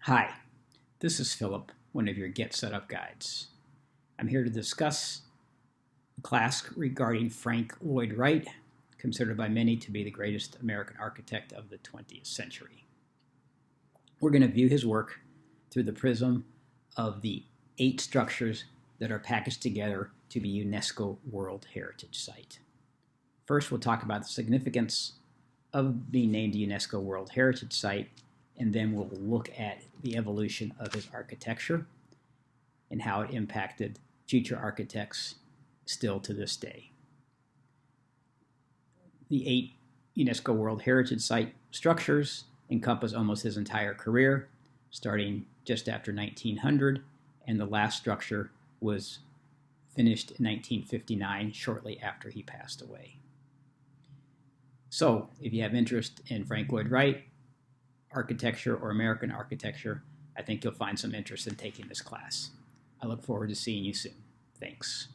Hi, this is Philip, one of your Get Set Up guides. I'm here to discuss a class regarding Frank Lloyd Wright, considered by many to be the greatest American architect of the 20th century. We're going to view his work through the prism of the 8 structures that are packaged together to be UNESCO World Heritage Site. First, we'll talk about the significance of being named a UNESCO World Heritage Site, and then we'll look at the evolution of his architecture and how it impacted future architects still to this day. The 8 UNESCO World Heritage Site structures encompass almost his entire career, starting just after 1900, and the last structure was finished in 1959, shortly after he passed away. So, if you have interest in Frank Lloyd Wright, architecture, or American architecture, I think you'll find some interest in taking this class. I look forward to seeing you soon. Thanks.